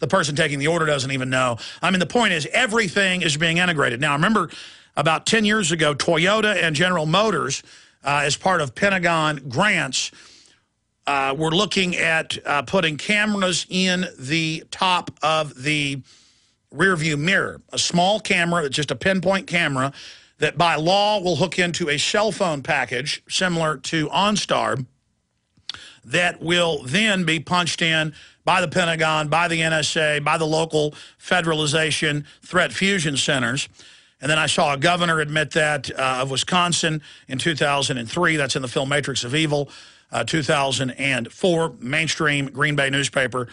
the person taking the order doesn't even know. I mean, the point is everything is being integrated. Now, I remember about 10 years ago, Toyota and General Motors, as part of Pentagon grants, were looking at putting cameras in the top of the rearview mirror, a small camera that's just a pinpoint camera that by law will hook into a cell phone package similar to OnStar that will then be punched in by the Pentagon, by the NSA, by the local federalization threat fusion centers. And then I saw a governor admit that of Wisconsin in 2003. That's in the film Matrix of Evil. 2004, mainstream Green Bay newspaper,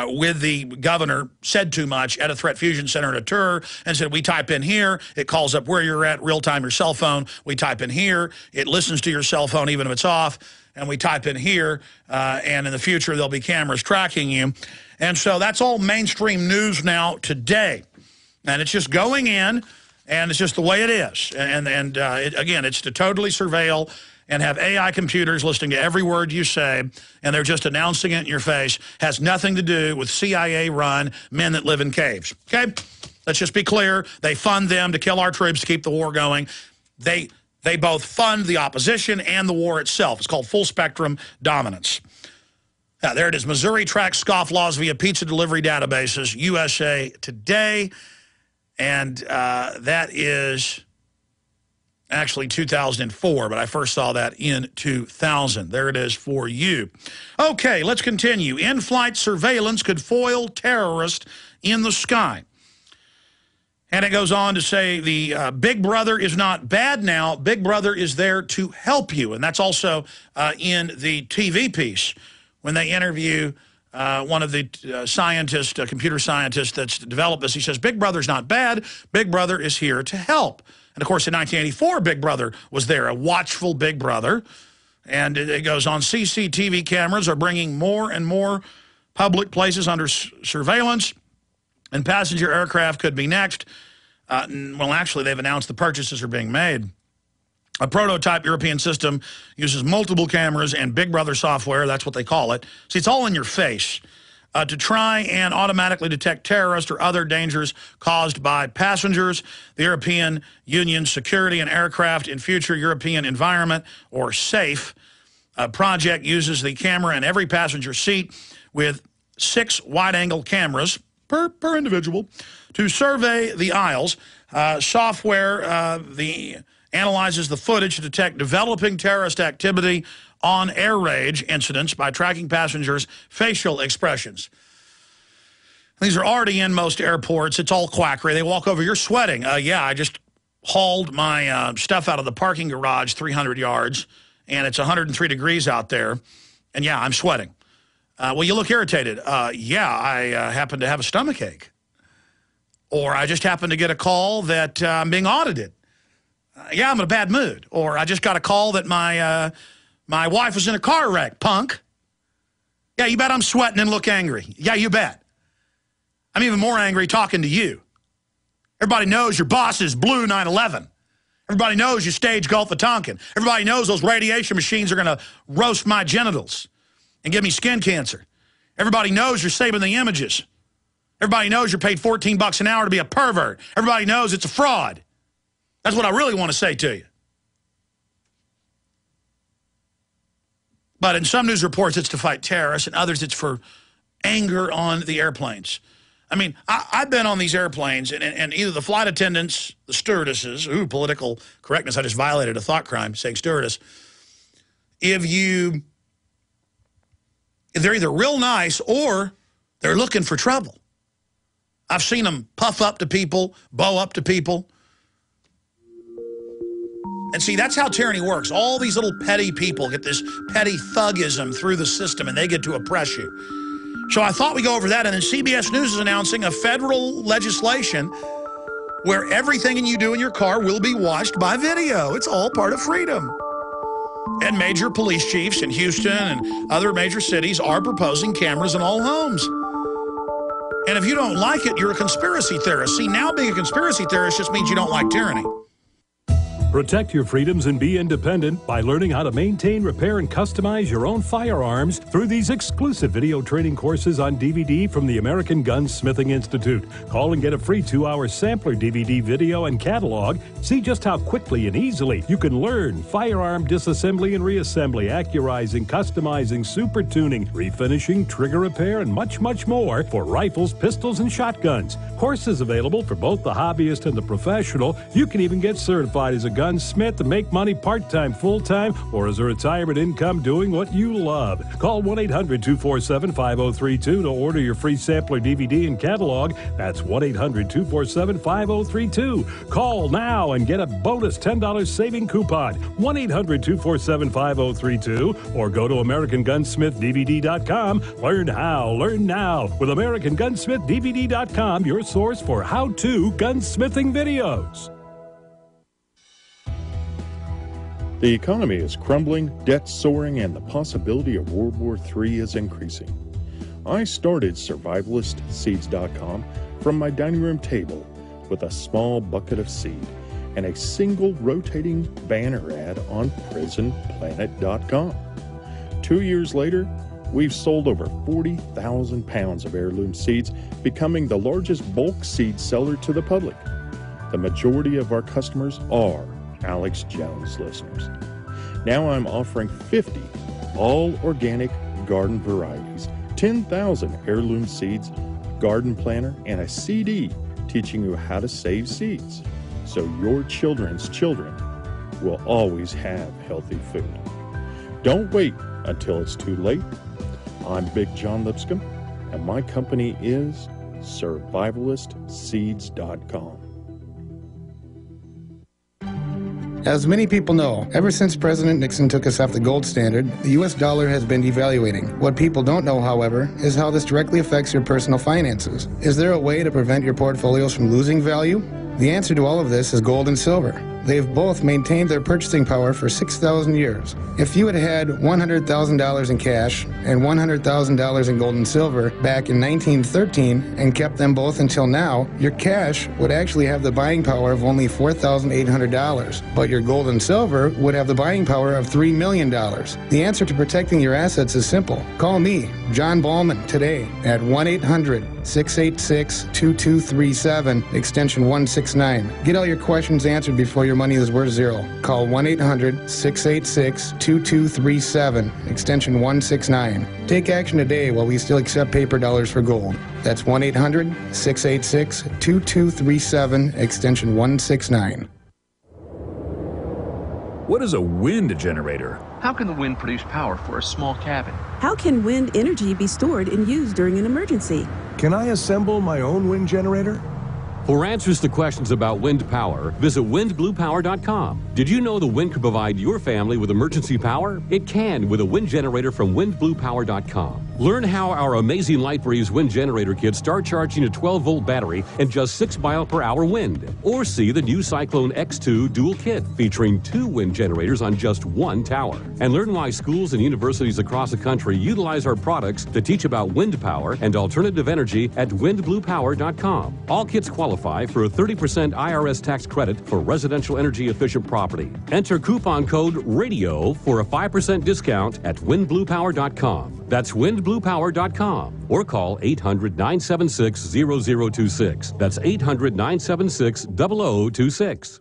with the governor said too much at a threat fusion center at a tour and said, we type in here, it calls up where you're at, real-time your cell phone. We type in here, it listens to your cell phone even if it's off, and we type in here, and in the future there'll be cameras tracking you. And so that's all mainstream news now today. And it's just going in, and it's just the way it is. And again, it's to totally surveil and have AI computers listening to every word you say, and they're just announcing it in your face. Has nothing to do with CIA-run men that live in caves, okay? Let's just be clear. They fund them to kill our troops, to keep the war going. They both fund the opposition and the war itself. It's called full-spectrum dominance. Now, there it is. Missouri tracks scofflaws via pizza delivery databases, USA Today, and that is actually 2004, but I first saw that in 2000. There it is for you. Okay, let's continue. In-flight surveillance could foil terrorists in the sky. And it goes on to say the Big Brother is not bad now. Big Brother is there to help you. And that's also in the TV piece when they interview one of the scientists, computer scientists that's developed this. He says, Big Brother's not bad. Big Brother is here to help. And, of course, in 1984, Big Brother was there, a watchful Big Brother. And it goes on, CCTV cameras are bringing more and more public places under surveillance, and passenger aircraft could be next. Well, actually, they've announced the purchases are being made. A prototype European system uses multiple cameras and Big Brother software, that's what they call it. See, it's all in your face. To try and automatically detect terrorists or other dangers caused by passengers. The European Union Security and Aircraft in Future European Environment, or SAFE, project uses the camera in every passenger seat with 6 wide-angle cameras per individual to survey the aisles. Software analyzes the footage to detect developing terrorist activity on air rage incidents by tracking passengers' facial expressions. These are already in most airports. It's all quackery. They walk over, you're sweating. Yeah, I just hauled my stuff out of the parking garage 300 yards, and it's 103 degrees out there, and yeah, I'm sweating. Well, you look irritated. Yeah, I happen to have a stomach ache. Or I just happened to get a call that I'm being audited. Yeah, I'm in a bad mood. Or I just got a call that my wife was in a car wreck, punk. Yeah, you bet I'm sweating and look angry. Yeah, you bet. I'm even more angry talking to you. Everybody knows your boss is Blue 9/11. Everybody knows you stage Gulf of Tonkin. Everybody knows those radiation machines are going to roast my genitals and give me skin cancer. Everybody knows you're saving the images. Everybody knows you're paid $14 an hour to be a pervert. Everybody knows it's a fraud. That's what I really want to say to you. But in some news reports, it's to fight terrorists, and others it's for anger on the airplanes. I mean, I've been on these airplanes, and either the flight attendants, the stewardesses, ooh, political correctness, I just violated a thought crime saying stewardess. If they're either real nice or they're looking for trouble. I've seen them puff up to people, bow up to people. And see, that's how tyranny works. All these little petty people get this petty thugism through the system, and they get to oppress you. So I thought we'd go over that, and then CBS News is announcing a federal legislation where everything you do in your car will be watched by video. It's all part of freedom. And major police chiefs in Houston and other major cities are proposing cameras in all homes. And if you don't like it, you're a conspiracy theorist. See, now being a conspiracy theorist just means you don't like tyranny. Protect your freedoms and be independent by learning how to maintain, repair, and customize your own firearms through these exclusive video training courses on DVD from the American Gunsmithing Institute. Call and get a free 2-hour sampler DVD video and catalog. See just how quickly and easily you can learn firearm disassembly and reassembly, accurizing, customizing, super tuning, refinishing, trigger repair, and much, much more for rifles, pistols, and shotguns. Courses available for both the hobbyist and the professional. You can even get certified as a gunsmith and make money part-time, full-time, or as a retirement income doing what you love. Call 1-800-247-5032 to order your free sampler DVD and catalog. That's 1-800-247-5032. Call now and get a bonus $10 saving coupon. 1-800-247-5032 or go to AmericanGunsmithDVD.com. Learn how, learn now with AmericanGunsmithDVD.com, your source for how-to gunsmithing videos. The economy is crumbling, debt soaring, and the possibility of World War III is increasing. I started SurvivalistSeeds.com from my dining room table with a small bucket of seed and a single rotating banner ad on PrisonPlanet.com. 2 years later, we've sold over 40,000 pounds of heirloom seeds, becoming the largest bulk seed seller to the public. The majority of our customers are Alex Jones listeners. Now I'm offering 50 all-organic garden varieties, 10,000 heirloom seeds, garden planter, and a CD teaching you how to save seeds so your children's children will always have healthy food. Don't wait until it's too late. I'm Big John Lipscomb, and my company is SurvivalistSeeds.com. As many people know, ever since President Nixon took us off the gold standard, the U.S. dollar has been devaluating. What people don't know, however, is how this directly affects your personal finances. Is there a way to prevent your portfolios from losing value? The answer to all of this is gold and silver. They've both maintained their purchasing power for 6,000 years. If you had had $100,000 in cash and $100,000 in gold and silver back in 1913 and kept them both until now, your cash would actually have the buying power of only $4,800, but your gold and silver would have the buying power of $3 million. The answer to protecting your assets is simple. Call me, John Ballman, today at 1-800-686-2237, extension 169. Get all your questions answered before your money is worth zero. Call 1-800-686-2237, extension 169. Take action today while we still accept paper dollars for gold. That's 1-800-686-2237, extension 169. What is a wind generator? How can the wind produce power for a small cabin? How can wind energy be stored and used during an emergency? Can I assemble my own wind generator? For answers to questions about wind power, visit windbluepower.com. Did you know the wind could provide your family with emergency power? It can with a wind generator from windbluepower.com. Learn how our amazing LightBreeze wind generator kits start charging a 12-volt battery and just 6 mile-per-hour wind. Or see the new Cyclone X2 dual kit featuring 2 wind generators on just 1 tower. And learn why schools and universities across the country utilize our products to teach about wind power and alternative energy at windbluepower.com. All kits qualify for a 30% IRS tax credit for residential energy-efficient property. Enter coupon code RADIO for a 5% discount at windbluepower.com. That's windbluepower.com. Or call 800-976-0026. That's 800-976-0026.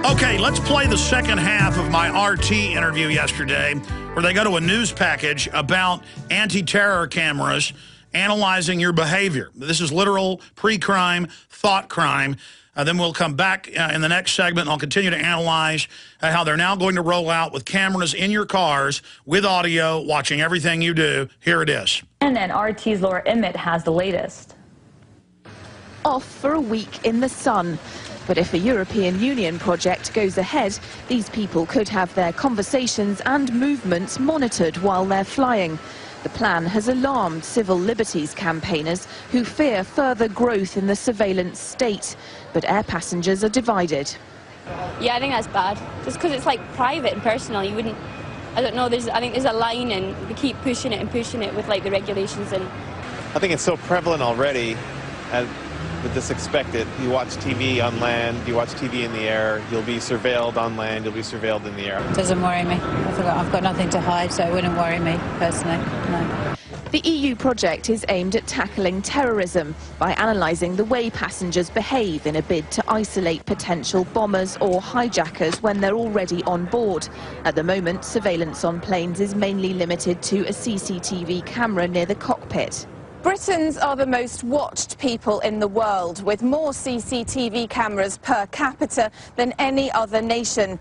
Okay, let's play the second half of my RT interview yesterday, where they go to a news package about anti-terror cameras analyzing your behavior. This is literal pre-crime, thought crime. Then we'll come back in the next segment, and I'll continue to analyze how they're now going to roll out with cameras in your cars with audio, watching everything you do. Here it is. And then RT's Laura Emmett has the latest. Off for a week in the sun. But if a European Union project goes ahead, these people could have their conversations and movements monitored while they're flying. The plan has alarmed civil liberties campaigners who fear further growth in the surveillance state. But air passengers are divided. Yeah, I think that's bad. Just because it's like private and personal, you wouldn't, I don't know, I think there's a line and we keep pushing it with like the regulations, and I think it's so prevalent already with this expected. You watch TV on land, you watch TV in the air, you'll be surveilled on land, you'll be surveilled in the air. It doesn't worry me. I've got nothing to hide, so it wouldn't worry me personally, no. The EU project is aimed at tackling terrorism by analysing the way passengers behave in a bid to isolate potential bombers or hijackers when they're already on board. At the moment, surveillance on planes is mainly limited to a CCTV camera near the cockpit. Britons are the most watched people in the world, with more CCTV cameras per capita than any other nation.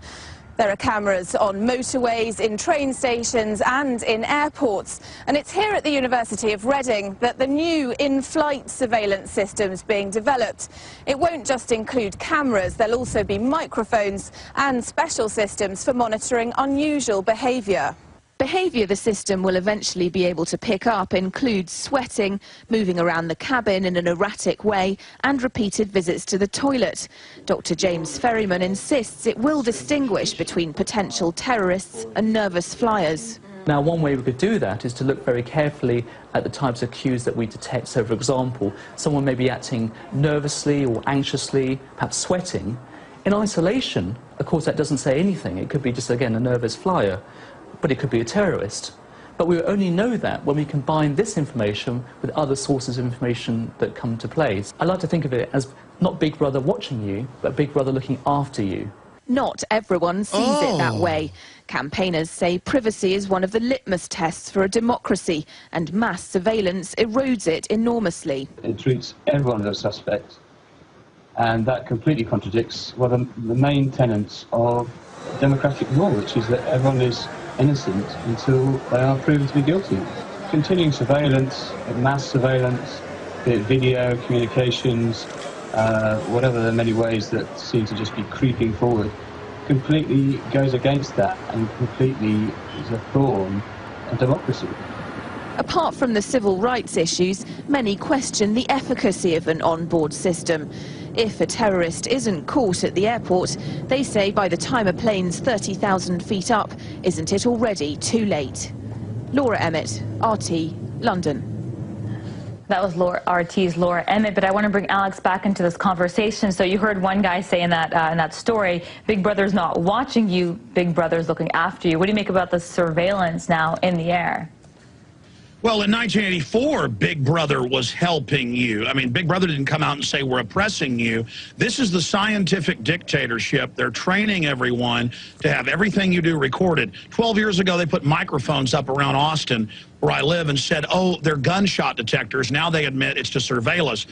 There are cameras on motorways, in train stations and in airports. And it's here at the University of Reading that the new in-flight surveillance system's being developed. It won't just include cameras, there'll also be microphones and special systems for monitoring unusual behaviour. Behaviour the system will eventually be able to pick up includes sweating, moving around the cabin in an erratic way and repeated visits to the toilet. Dr. James Ferryman insists it will distinguish between potential terrorists and nervous flyers. Now, one way we could do that is to look very carefully at the types of cues that we detect. So, for example, someone may be acting nervously or anxiously, perhaps sweating. In isolation, of course, that doesn't say anything. It could be just, again, a nervous flyer. But it could be a terrorist. But we only know that when we combine this information with other sources of information that come to play. I like to think of it as not Big Brother watching you, but Big Brother looking after you. Not everyone sees it that way. Campaigners say privacy is one of the litmus tests for a democracy, and mass surveillance erodes it enormously. It treats everyone as a suspect, and that completely contradicts one of the main tenets of democratic law, which is that everyone is innocent until they are proven to be guilty. Continuing surveillance, mass surveillance, be it video, communications, whatever the many ways that seem to just be creeping forward, completely goes against that and completely is a thorn of democracy. Apart from the civil rights issues, many question the efficacy of an on-board system. If a terrorist isn't caught at the airport, they say by the time a plane's 30,000 feet up, isn't it already too late? Laura Emmett, RT, London. That was RT's Laura Emmett, but I want to bring Alex back into this conversation. So you heard one guy say in that story, Big Brother's not watching you, Big Brother's looking after you. What do you make about the surveillance now in the air? Well, in 1984, Big Brother was helping you. I mean, Big Brother didn't come out and say, we're oppressing you. This is the scientific dictatorship. They're training everyone to have everything you do recorded. 12 years ago, they put microphones up around Austin, where I live, and said, oh, they're gunshot detectors. Now they admit it's to surveil us.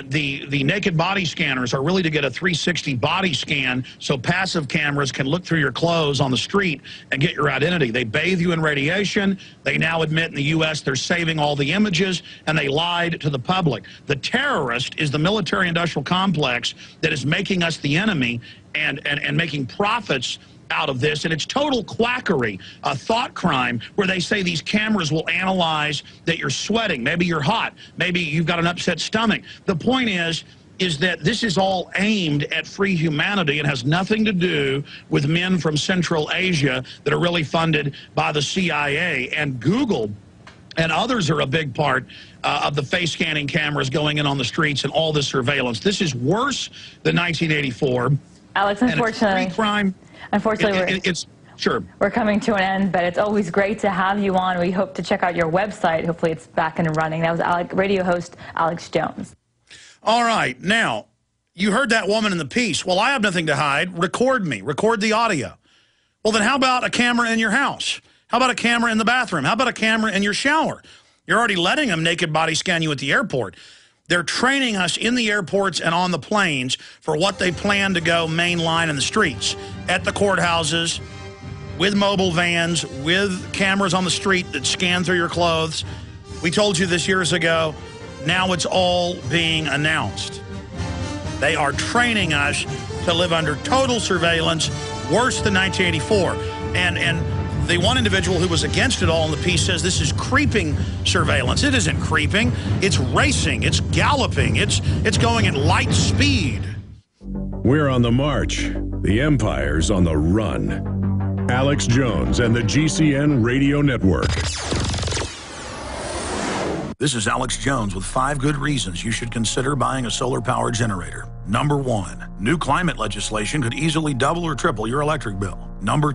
The naked body scanners are really to get a 360 body scan so passive cameras can look through your clothes on the street and get your identity. They bathe you in radiation. They now admit in the U.S. they're saving all the images, and they lied to the public. The terrorist is the military-industrial complex that is making us the enemy and making profits out of this, and it's total quackery, a thought crime, where they say these cameras will analyze that you're sweating, maybe you're hot, maybe you've got an upset stomach. The point is that this is all aimed at free humanity and has nothing to do with men from Central Asia that are really funded by the CIA. And Google and others are a big part of the face scanning cameras going in on the streets and all this surveillance. This is worse than 1984. Alex, unfortunately, it's free crime. Unfortunately, we're coming to an end, but it's always great to have you on. We hope to check out your website. Hopefully it's back and running. That was radio host Alex Jones. All right. Now, you heard that woman in the piece. Well, I have nothing to hide. Record me. Record the audio. Well, then how about a camera in your house? How about a camera in the bathroom? How about a camera in your shower? You're already letting them naked body scan you at the airport. They're training us in the airports and on the planes for what they plan to go mainline in the streets, at the courthouses, with mobile vans, with cameras on the street that scan through your clothes. We told you this years ago. Now it's all being announced. They are training us to live under total surveillance, worse than 1984. And the one individual who was against it all in the piece says this is creeping surveillance. It isn't creeping. It's racing. It's galloping. It's going at light speed. We're on the march. The empire's on the run. Alex Jones and the GCN Radio Network. This is Alex Jones with 5 good reasons you should consider buying a solar power generator. Number 1, new climate legislation could easily double or triple your electric bill. Number